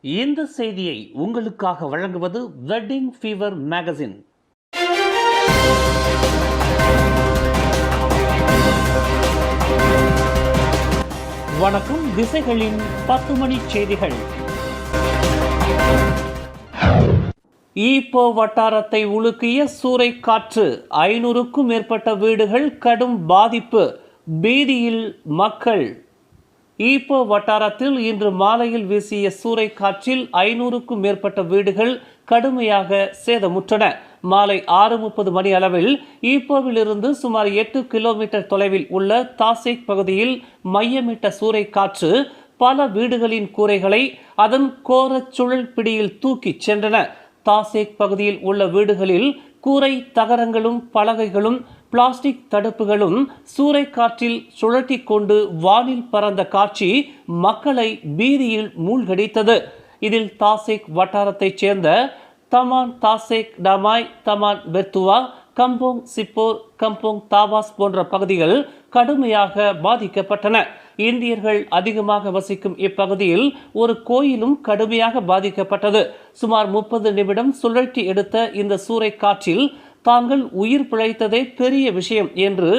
இந்த செய்தியை உங்களுக்காக வழங்குவது வெட்டிங் ஃபீவர் மேகசின். வணக்கம். திசைகளின் 10 மணி செய்திகள். ஈப்போ வட்டாரத்தை உலுக்கிய சூறைக்காற்று, 500க்கும் மேற்பட்ட வீடுகள் கடும் பாதிப்பு, பீதியில் மக்கள். ஈப்போ வட்டாரத்தில் இன்று மாலையில் வீசிய சூறைக்காற்றில் 500க்கும் மேற்பட்ட வீடுகள் கடுமையாக சேதமுற்றன. மாலை 6:30 மணி அளவில் ஈப்போவிலிருந்து சுமார் 8 கிலோமீட்டர் தொலைவில் உள்ள தாசேக் பகுதியில் மையமிட்ட சூறைக்காற்று பல வீடுகளின் கூரைகளை அதன் கோர சுழல் பிடியில் தூக்கிச் சென்றன. தாசேக் பகுதியில் உள்ள வீடுகளில் கூரை தகரங்களும் பலகைகளும் பிளாஸ்டிக் தடுப்புகளும் சூறைக்காற்றில் சுழட்டி கொண்டு வானில் பறந்த காட்சி மக்களை பீதியில் மூழ்கடித்தது. இதில் தாசேக் வட்டாரத்தைச் சேர்ந்த தமான் தாசேக் டமாய், தமான் பெர்துவா, கம்போங் சிப்போர், கம்போங் தாபாஸ் போன்ற பகுதிகள் கடுமையாக பாதிக்கப்பட்டன. இந்தியர்கள் அதிகமாக வசிக்கும் இப்பகுதியில் ஒரு கோயிலும் கடுமையாக பாதிக்கப்பட்டது. சுமார் 30 நிமிடம் சுழற்றி எடுத்த இந்த சூறைக்காற்றில் தாங்கள் உயிர் பிழைத்ததே பெரிய விஷயம் என்று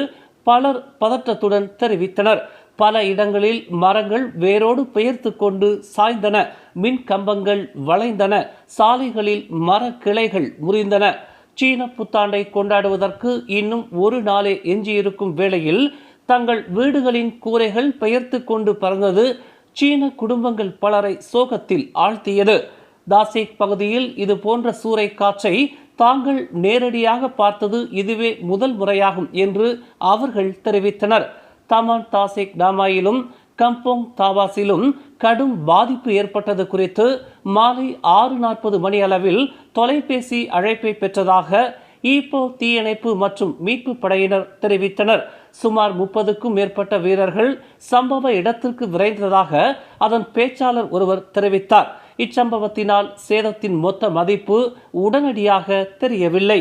பலர் பதற்றத்துடன் தெரிவித்தனர். பல இடங்களில் மரங்கள் வேரோடு பெயர்த்து கொண்டு சாய்ந்தன, மின் கம்பங்கள் வளைந்தன, சாலைகளில் மர கிளைகள் முறிந்தன. சீன புத்தாண்டை கொண்டாடுவதற்கு இன்னும் ஒரு நாளே எஞ்சியிருக்கும் வேளையில் தங்கள் வீடுகளின் கூரைகள் பெயர்த்து கொண்டு பறந்தது சீன குடும்பங்கள் பலரை சோகத்தில் ஆழ்த்தியது. தாசேக் பகுதியில் இது போன்ற சூறைக்காற்றை தாங்கள் நேரடியாக பார்த்தது இதுவே முதல் முறையாகும் என்று அவர்கள் தெரிவித்தனர். தமான் தாசேக் டாமாயிலும் கம்போங் தாபாஸிலும் கடும் பாதிப்பு ஏற்பட்டது குறித்து மாலை 6:40 மணி அளவில் தொலைபேசி அழைப்பை பெற்றதாக ஈப்போ தீயணைப்பு மற்றும் மீட்பு படையினர் தெரிவித்தனர். சுமார் 30க்கும் மேற்பட்ட வீரர்கள் சம்பவ இடத்திற்கு விரைந்ததாக அதன் பேச்சாளர் ஒருவர் தெரிவித்தார். இச்சம்பவத்தினால் சேதத்தின் மொத்த மதிப்பு உடனடியாக தெரியவில்லை.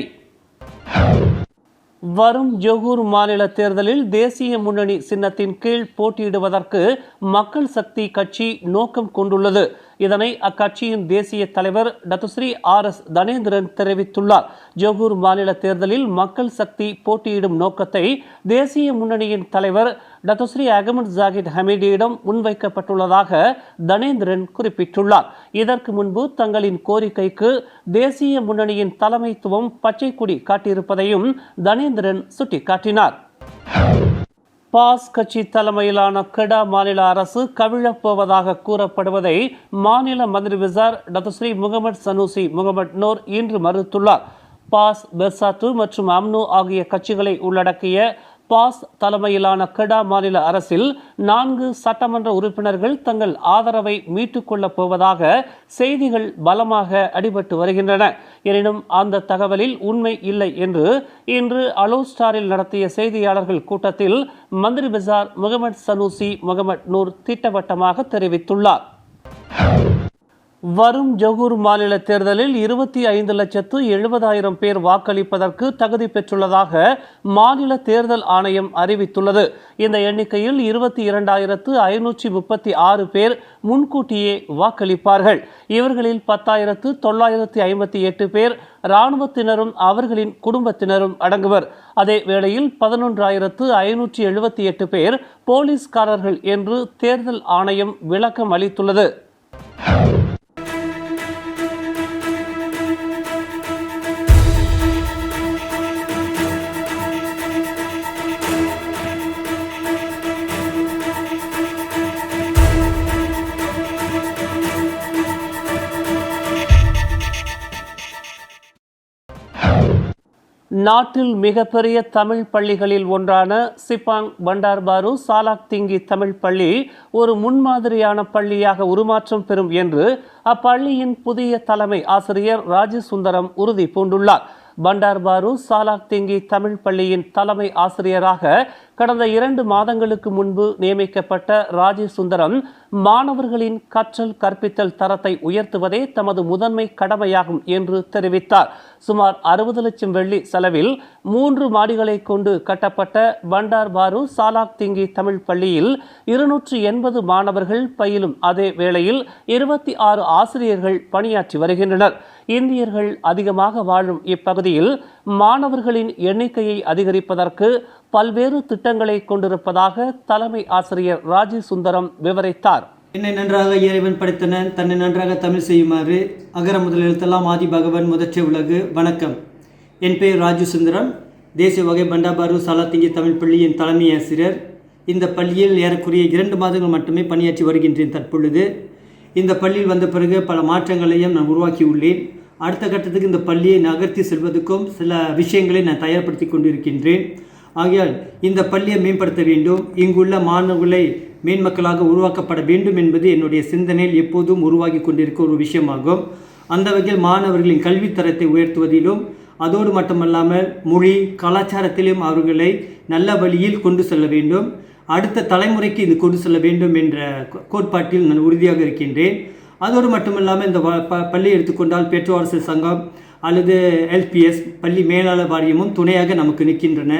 வரும் ஜொகூர் மாநில தேர்தலில் தேசிய முன்னணி சின்னத்தின் கீழ் போட்டியிடுவதற்கு மக்கள் சக்தி கட்சி நோக்கம் கொண்டுள்ளது. இதனை அக்கட்சியின் தேசிய தலைவர் டத்துஸ்ரீ RS தனேந்திரன் தெரிவித்துள்ளார். ஜொகூர் மாநில தேர்தலில் மக்கள் சக்தி போட்டியிடும் நோக்கத்தை தேசிய முன்னணியின் தலைவர் டத்துஸ்ரீ அகமது ஜாகித் ஹமீடியிடம் முன்வைக்கப்பட்டுள்ளதாக தனேந்திரன் குறிப்பிட்டுள்ளார். இதற்கு முன்பு தங்களின் கோரிக்கைக்கு தேசிய முன்னணியின் தலைமைத்துவம் பச்சை கொடி காட்டியிருப்பதையும் தனேந்திரன் சுட்டிக்காட்டினார். பாஸ் கட்சி தலைமையிலான கெடா மாநில அரசு கவிழப்போவதாக கூறப்படுவதை மாநில மந்திரி விசார் டத்துஸ்ரீ முகமது சனூசி முகமது நோர் இன்று மறுத்துள்ளார். பாஸ், பெர்சாத்து மற்றும் அம்னோ ஆகிய கட்சிகளை உள்ளடக்கிய பாஸ் தலைமையிலான கெடா மாநில அரசில் 4 சட்டமன்ற உறுப்பினர்கள் தங்கள் ஆதரவை மீட்டுக் கொள்ளப் போவதாக செய்திகள் பலமாக அடிபட்டு வருகின்றன. எனினும் அந்த தகவலில் உண்மை இல்லை என்று இன்று அலோஸ்டாரில் நடத்திய செய்தியாளர்கள் கூட்டத்தில் மந்திரி பசார் முகமது சனூசி முகமது நூர் திட்டவட்டமாக தெரிவித்துள்ளார். வரும் ஜொகூர் மாநில தேர்தலில் 25,70,000 பேர் வாக்களிப்பதற்கு தகுதி பெற்றுள்ளதாக மாநில தேர்தல் ஆணையம் அறிவித்துள்ளது. இந்த எண்ணிக்கையில் 22,536 பேர் முன்கூட்டியே வாக்களிப்பார்கள். இவர்களில் 10,958 பேர் இராணுவத்தினரும் அவர்களின் குடும்பத்தினரும் அடங்குவர். அதே வேளையில் 11,578 பேர் போலீஸ்காரர்கள் என்று தேர்தல் ஆணையம் விளக்கம் அளித்துள்ளது. நாட்டில் மிகப்பெரிய தமிழ் பள்ளிகளில் ஒன்றான சிப்பாங் பண்டார்பாரு சாலாக் திங்கி தமிழ் பள்ளி ஒரு முன்மாதிரியான பள்ளியாக உருமாற்றம் பெறும் என்று அப்பள்ளியின் புதிய தலைமை ஆசிரியர் ராஜசுந்தரம் உறுதி பூண்டுள்ளார். பண்டார்பாரு சாலாக் திங்கி தமிழ் பள்ளியின் தலைமை ஆசிரியராக கடந்த 2 மாதங்களுக்கு முன்பு நியமிக்கப்பட்ட ராஜீவ் சுந்தரம் மாணவர்களின் கற்றல் கற்பித்தல் தரத்தை உயர்த்துவதே தமது முதன்மை கடமையாகும் என்று தெரிவித்தார். சுமார் 60 லட்சம் வெள்ளி செலவில் 3 மாடிகளை கொண்டு கட்டப்பட்ட பண்டார் பாரு சாலாக் திங்கி தமிழ் பள்ளியில் 280 மாணவர்கள் பயிலும் அதே வேளையில் 26 ஆசிரியர்கள் பணியாற்றி வருகின்றனர். இந்தியர்கள் அதிகமாக வாழும் இப்பகுதியில் மாணவர்களின் எண்ணிக்கையை அதிகரிப்பதற்கு பல்வேறு திட்டங்களை கொண்டிருப்பதாக தலைமை ஆசிரியர் ராஜீவ் சுந்தரம் விவரித்தார். என்னை நன்றாக இறைவன் படைத்தனன், தன்னை நன்றாக தமிழ் செய்யுமாறு அகர முதல் எழுத்தெல்லாம் ஆதி பகவன் முதற்ற உலகு. வணக்கம். என் பெயர் ராஜீவ் சுந்தரம். தேசிய வகை பண்டாபாரு சாலாத்திங்கி தமிழ் பள்ளியின் தலைமை ஆசிரியர். இந்த பள்ளியில் ஏறக்குறைய 2 மாதங்கள் மட்டுமே பணியாற்றி வருகின்றேன். தற்பொழுது இந்த பள்ளியில் வந்த பிறகு பல மாற்றங்களையும் நான் உருவாக்கியுள்ளேன். அடுத்த கட்டத்துக்கு இந்த பள்ளியை நகர்த்தி செல்வதற்கும் சில விஷயங்களை நான் தயார்படுத்தி கொண்டிருக்கின்றேன். ஆகையால் இந்த பள்ளியை மேம்படுத்த வேண்டும், இங்குள்ள மாணவர்களை மேன்மக்களாக உருவாக்கப்பட வேண்டும் என்பது என்னுடைய சிந்தனையில் எப்போதும் உருவாகி கொண்டிருக்க ஒரு விஷயமாகும். அந்த வகையில் மாணவர்களின் கல்வித்தரத்தை உயர்த்துவதிலும் அதோடு மட்டுமல்லாமல் மொழி கலாச்சாரத்திலும் அவர்களை நல்ல வழியில் கொண்டு செல்ல வேண்டும், அடுத்த தலைமுறைக்கு இது கொண்டு செல்ல வேண்டும் என்ற கோட்பாட்டில் நான் உறுதியாக இருக்கின்றேன். அதோடு மட்டுமில்லாமல் இந்த பள்ளி எடுத்துக்கொண்டால் பெற்றோர் அரசு சங்கம் அல்லது எல்பிஎஸ் பள்ளி மேலாளர் வாரியமும் துணையாக நமக்கு நிற்கின்றன.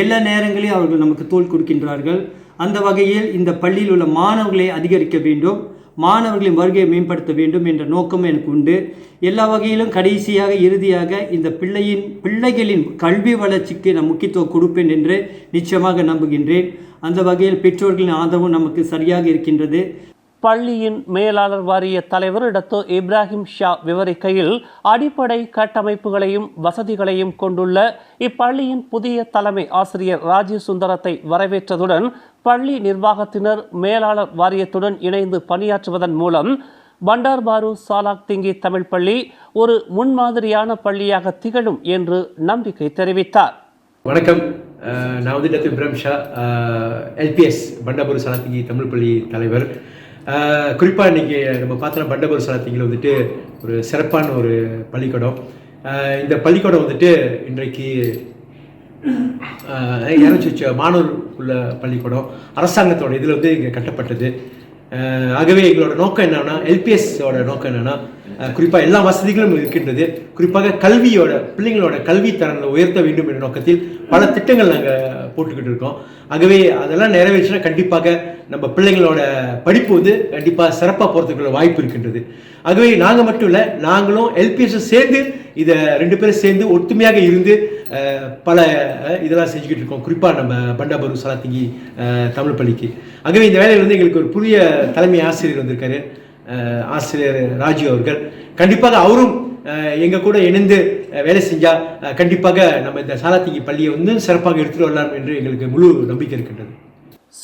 எல்லா நேரங்களையும் அவர்கள் நமக்கு தோள் கொடுக்கின்றார்கள். அந்த வகையில் இந்த பள்ளியில் உள்ள மாணவர்களை அதிகரிக்க வேண்டும், மாணவர்களின் வருகையை மேம்படுத்த வேண்டும் என்ற நோக்கம் எனக்கு உண்டு. எல்லா வகையிலும் கடைசியாக இறுதியாக இந்த பிள்ளைகளின் கல்வி வளர்ச்சிக்கு நான் முக்கியத்துவம் கொடுப்பேன் என்று நிச்சயமாக நம்புகின்றேன். அந்த வகையில் பெற்றோர்களின் ஆதரவும் நமக்கு சரியாக இருக்கின்றது. பள்ளியின் மேலாளர் வாரிய தலைவர் டாக்டர் இப்ராஹிம் ஷா விவரிக்கையில், அடிப்படை கட்டமைப்புகளையும் வசதிகளையும் கொண்டுள்ள இப்பள்ளியின் புதிய தலைமை ஆசிரியர் ராஜீவ் சுந்தரத்தை வரவேற்றதுடன் பள்ளி நிர்வாகத்தினர் மேலாளர் வாரியத்துடன் இணைந்து பணியாற்றுவதன் மூலம் பண்டார் பாரு சாலாக் திங்கி தமிழ் பள்ளி ஒரு முன்மாதிரியான பள்ளியாக திகழும் என்று நம்பிக்கை தெரிவித்தார். வணக்கம். நான் டாக்டர் இப்ராஹிம் ஷா, எல்பிஎஸ் பண்டார் பாரு சாலாக் திங்கி தமிழ் பள்ளி தலைவர். குறிப்பாக இன்றைக்கி நம்ம பார்த்தோன்னா பண்டார் பாரு சாலாக் திங்கியில் ஒரு சிறப்பான ஒரு பள்ளிக்கூடம். இந்த பள்ளிக்கூடம் இன்றைக்கு 200 மாணவர் உள்ள பள்ளிக்கூடம் அரசாங்கத்தோட இதில் இங்கே கட்டப்பட்டது. ஆகவே எங்களோட நோக்கம் என்னன்னா, எல்பிஎஸோட நோக்கம் என்னன்னா, குறிப்பாக எல்லா வசதிகளும் இருக்கின்றது. குறிப்பாக பிள்ளைங்களோட கல்வி தரங்களை உயர்த்த வேண்டும் என்ற நோக்கத்தில் பல திட்டங்கள் நாங்கள் போட்டுக்கிட்டு இருக்கோம். ஆகவே அதெல்லாம் நிறைவேற்றினா கண்டிப்பாக நம்ம பிள்ளைங்களோட படிப்பு கண்டிப்பாக சிறப்பாக போகிறதுக்குள்ள வாய்ப்பு இருக்கின்றது. ஆகவே நாங்கள் மட்டும் இல்லை, நாங்களும் எல்பிஎஸும் சேர்ந்து இதை 2 பேரும் சேர்ந்து ஒத்துமையாக இருந்து பல இதெல்லாம் செஞ்சுக்கிட்டு இருக்கோம். குறிப்பாக நம்ம பண்டார் பாரு சாலாக் திங்கி தமிழ் பள்ளிக்கு. ஆகவே இந்த வேலையில் எங்களுக்கு ஒரு புதிய தலைமை ஆசிரியர் வந்திருக்காரு, ஆசிரியர் ராஜீவ் அவர்கள். கண்டிப்பாக அவரும் எங்கள் கூட இணைந்து வேலை செஞ்சால் கண்டிப்பாக நம்ம இந்த சாலாக் திங்கி பள்ளியை சிறப்பாக எடுத்துகிட்டு வரலாம் என்று எங்களுக்கு முழு நம்பிக்கை இருக்கின்றது.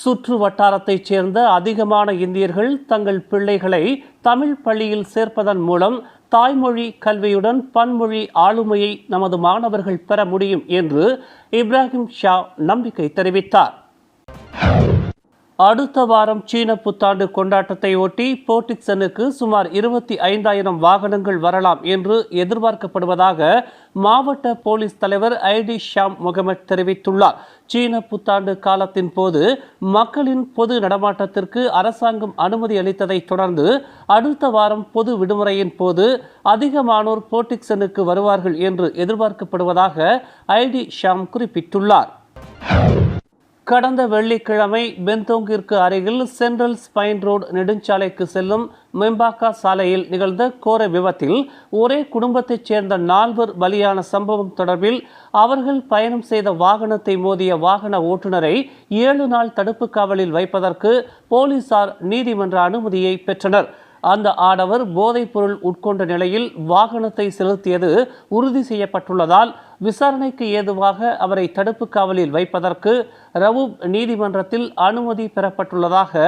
சுற்று வட்டாரத்தைச் சேர்ந்த அதிகமான இந்தியர்கள் தங்கள் பிள்ளைகளை தமிழ் பள்ளியில் சேர்ப்பதன் மூலம் தாய்மொழி கல்வியுடன் பன்மொழி ஆளுமையை நமது மாணவர்கள் பெற முடியும் என்று இப்ராஹிம் ஷா நம்பிக்கை தெரிவித்தார். அடுத்த வாரம் சீன புத்தாண்டு கொண்டாட்டத்தை ஒட்டி போர்டிக்சனுக்கு சுமார் 25,000 வாகனங்கள் வரலாம் என்று எதிர்பார்க்கப்படுவதாக மாவட்ட போலீஸ் தலைவர் ஐடி ஷாம் முகமது தெரிவித்துள்ளார். சீன புத்தாண்டு காலத்தின் போது மக்களின் பொது நடமாட்டத்திற்கு அரசாங்கம் அனுமதி அளித்ததை தொடர்ந்து அடுத்த வாரம் பொது விடுமுறையின் போது அதிகமானோர் போர்டிக்சனுக்கு வருவார்கள் என்று எதிர்பார்க்கப்படுவதாக ஐடி ஷாம் குறிப்பிட்டுள்ளார். கடந்த வெள்ளிக்கிழமை பெந்தோங்கிற்கு அருகில் சென்ட்ரல் ஸ்பைன் ரோடு நெடுஞ்சாலைக்கு செல்லும் மெம்பாக்கா சாலையில் நிகழ்ந்த கோர விபத்தில் ஒரே குடும்பத்தைச் சேர்ந்த 4 பலியான சம்பவம் தொடர்பில் அவர்கள் பயணம் செய்த வாகனத்தை மோதிய வாகன ஓட்டுநரை 7 நாள் தடுப்பு காவலில் வைப்பதற்கு போலீசார் நீதிமன்ற அனுமதியை பெற்றனர். அந்த ஆடவர் போதைப் பொருள் உட்கொண்ட நிலையில் வாகனத்தை செலுத்தியது உறுதி செய்யப்பட்டுள்ளதால் விசாரணைக்கு ஏதுவாக அவரை தடுப்பு காவலில் வைப்பதற்கு ரவூப் நீதிமன்றத்தில் அனுமதி பெறப்பட்டுள்ளதாக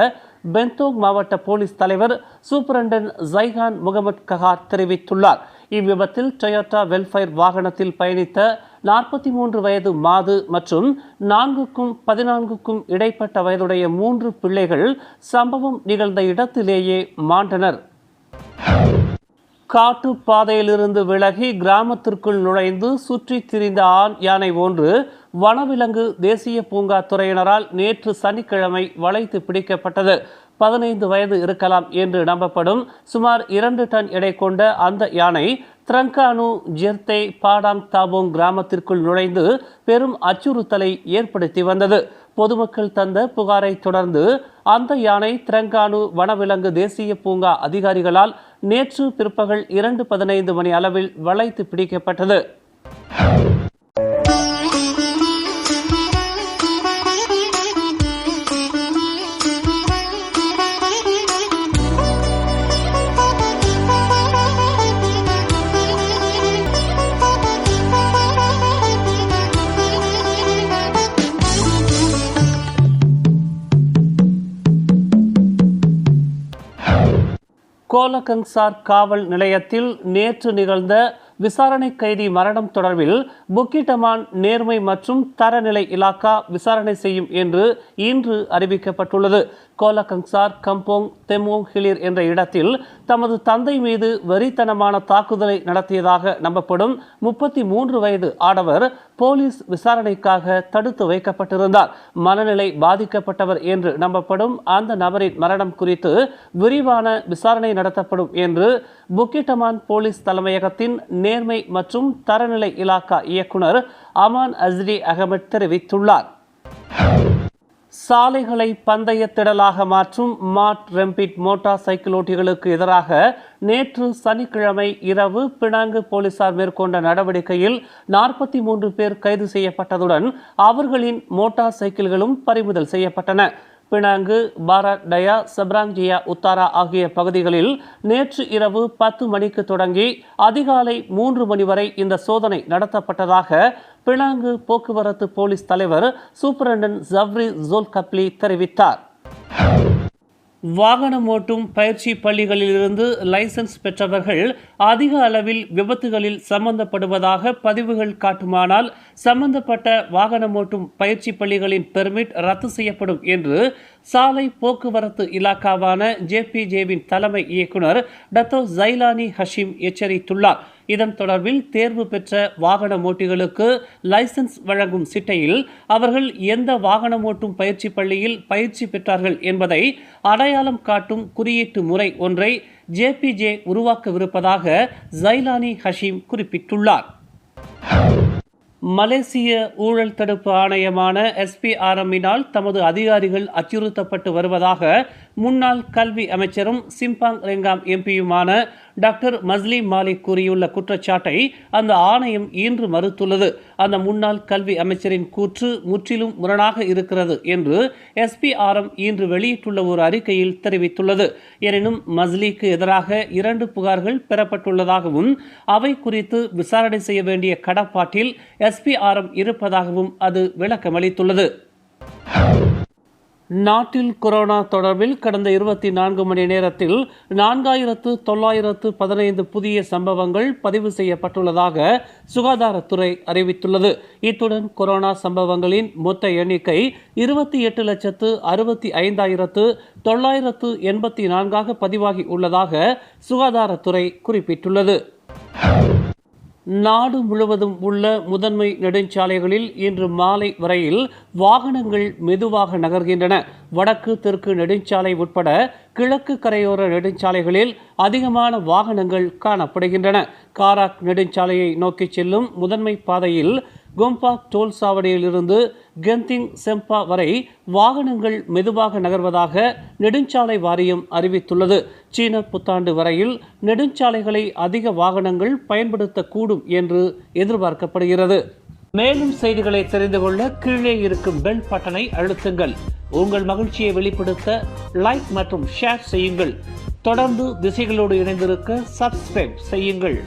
பெந்தோங் மாவட்ட போலீஸ் தலைவர் சூப்பரண்டன் ஜைகான் முகமது கஹார் தெரிவித்துள்ளார். இவ்விபத்தில் டொயோட்டா வெல்ஃபயர் வாகனத்தில் பயணித்த 43 வயது மாது மற்றும் 4க்கும் 14க்கும் இடைப்பட்ட வயதுடைய 3 பிள்ளைகள் சம்பவம் நிகழ்ந்த இடத்திலேயே மாண்டனர். காட்டு பாதையிலிருந்து விலகி கிராமத்திற்குள் நுழைந்து சுற்றி திரிந்த ஆண் யானை ஒன்று வனவிலங்கு தேசிய பூங்கா துறையினரால் நேற்று சனிக்கிழமை வளைத்து பிடிக்கப்பட்டது. 15 வயது இருக்கலாம் என்று நம்பப்படும் சுமார் 2 டன் எடை கொண்ட அந்த யானை திரங்கானு ஜெர்தே பாடாங் தாபோங் கிராமத்திற்குள் நுழைந்து பெரும் அச்சுறுத்தலை ஏற்படுத்தி வந்தது. பொதுமக்கள் தந்த புகாரை தொடர்ந்து அந்த யானை திரங்கானு வனவிலங்கு தேசிய பூங்கா அதிகாரிகளால் நேற்று பிற்பகல் 2:15 மணி அளவில் வளைத்து பிடிக்கப்பட்டது. கோலகங்சார் காவல் நிலையத்தில் நேற்று நிகழ்ந்த விசாரணை கைதி மரணம் தொடர்பில் புக்கிட்டமான் நேர்மை மற்றும் தரநிலை இலாக்கா விசாரணை செய்யும் என்று இன்று அறிவிக்கப்பட்டுள்ளது. கோலகங்சார் கம்போங் தெமோங் ஹிலிர் என்ற இடத்தில் தமது தந்தை மீது வெறித்தனமான தாக்குதலை நடத்தியதாக நம்பப்படும் 33 வயது ஆடவர் போலீஸ் விசாரணைக்காக தடுத்து வைக்கப்பட்டிருந்தார். மனநிலை பாதிக்கப்பட்டவர் என்று நம்பப்படும் அந்த நபரின் மரணம் குறித்து விரிவான விசாரணை நடத்தப்படும் என்று புக்கிட்டமான் போலீஸ் தலைமையகத்தின் நேர்மை மற்றும் தரநிலை இலாக்கா இயக்குனர் அமான் அஸ்ரி அகமட் தெரிவித்துள்ளார். சாலைகளை பந்தய திடலாக மாற்றும் மாட் ரெம்பிட் மோட்டார் சைக்கிள் ஓட்டிகளுக்கு எதிராக நேற்று சனிக்கிழமை இரவு பினாங்கு போலீசார் மேற்கொண்ட நடவடிக்கையில் 43 பேர் கைது செய்யப்பட்டதுடன் அவர்களின் மோட்டார் சைக்கிள்களும் பறிமுதல் செய்யப்பட்டன. பினாங்கு, பாரத் டயா, சப்ராங்ஜியா உத்தாரா ஆகிய பகுதிகளில் நேற்று இரவு 10 மணிக்கு தொடங்கி அதிகாலை 3 மணி வரை இந்த சோதனை நடத்தப்பட்டதாக பினாங்கு போக்குவரத்து போலீஸ் தலைவர் சூப்பரண்டன் ஜவ்ரி ஜோல் கப்லி தெரிவித்தார். வாகனம் ஓட்டும் பயிற்சி பள்ளிகளிலிருந்து லைசன்ஸ் பெற்றவர்கள் அதிக அளவில் விபத்துகளில் சம்பந்தப்படுவதாக பதிவுகள் காட்டுமானால் சம்பந்தப்பட்ட வாகனம் ஓட்டும் பயிற்சி பள்ளிகளின் பெர்மிட் ரத்து செய்யப்படும் என்று சாலை போக்குவரத்து இலாக்காவான ஜேபிஜேவின் தலைமை இயக்குனர் டத்தோ ஜைலானி ஹஷீம் எச்சரித்துள்ளார். இதன் தொடர்பில் தேர்வு பெற்ற வாகன ஓட்டிகளுக்கு லைசன்ஸ் வழங்கும் சிட்டையில் அவர்கள் எந்த வாகனம் ஓட்டும் பயிற்சி பள்ளியில் பயிற்சி பெற்றார்கள் என்பதை அடையாளம் காட்டும் குறியீட்டு முறை ஒன்றை ஜேபிஜே உருவாக்கவிருப்பதாக ஜைலானி ஹஷீம் குறிப்பிட்டுள்ளார். மலேசிய ஊழல் தடுப்பு ஆணையமான SPRM-இனால் தமது அதிகாரிகள் அச்சுறுத்தப்பட்டு வருவதாக முன்னாள் கல்வி அமைச்சரும் சிம்பாங் ரெங்காம் எம்பியுமான டாக்டர் மஸ்லி மாலிக் கூறியுள்ள குற்றச்சாட்டை அந்த ஆணையம் இன்று மறுத்துள்ளது. அந்த முன்னாள் கல்வி அமைச்சரின் கூற்று முற்றிலும் முரணாக இருக்கிறது என்று SPRM இன்று வெளியிட்டுள்ள ஒரு அறிக்கையில் தெரிவித்துள்ளது. எனினும் மஸ்லிக்கு எதிராக 2 புகார்கள் பெறப்பட்டுள்ளதாகவும் அவை குறித்து விசாரணை செய்ய வேண்டிய கடப்பாட்டில் SPRM இருப்பதாகவும் அது விளக்கமளித்துள்ளது. நாட்டில் கொரோனா தொடர்பில் கடந்த 24 மணி நேரத்தில் 4915 புதிய சம்பவங்கள் பதிவு செய்யப்பட்டுள்ளதாக சுகாதாரத்துறை அறிவித்துள்ளது. இத்துடன் கொரோனா சம்பவங்களின் மொத்த எண்ணிக்கை 28,65,984 பதிவாகி உள்ளதாக சுகாதாரத்துறை குறிப்பிட்டுள்ளது. நாடு முழுவதும் உள்ள முதன்மை நெடுஞ்சாலைகளில் இன்று மாலை வரையில் வாகனங்கள் மெதுவாக நகர்கின்றன. வடக்கு தெற்கு நெடுஞ்சாலை உட்பட கிழக்கு கரையோர நெடுஞ்சாலைகளில் அதிகமான வாகனங்கள் காணப்படுகின்றன. காராக் நெடுஞ்சாலையை நோக்கி செல்லும் முதன்மை பாதையில் கோம்பாக் டோல் சாவடியில் இருந்து கெந்திங் செம்பா வரை வாகனங்கள் மெதுவாக நகர்வதாக நெடுஞ்சாலை வாரியம் அறிவித்துள்ளது. சீன புத்தாண்டு வரையில் நெடுஞ்சாலைகளை அதிக வாகனங்கள் பயன்படுத்தக்கூடும் என்று எதிர்பார்க்கப்படுகிறது. மேலும் செய்திகளை தெரிந்து கொள்ள கீழே இருக்கும் பெல் பட்டனை அழுத்துங்கள். உங்கள் மகிழ்ச்சியை வெளிப்படுத்த லைக் மற்றும் ஷேர் செய்யுங்கள். தொடர்ந்து திசைகளோடு இணைந்திருக்க சப்ஸ்கிரைப் செய்யுங்கள்.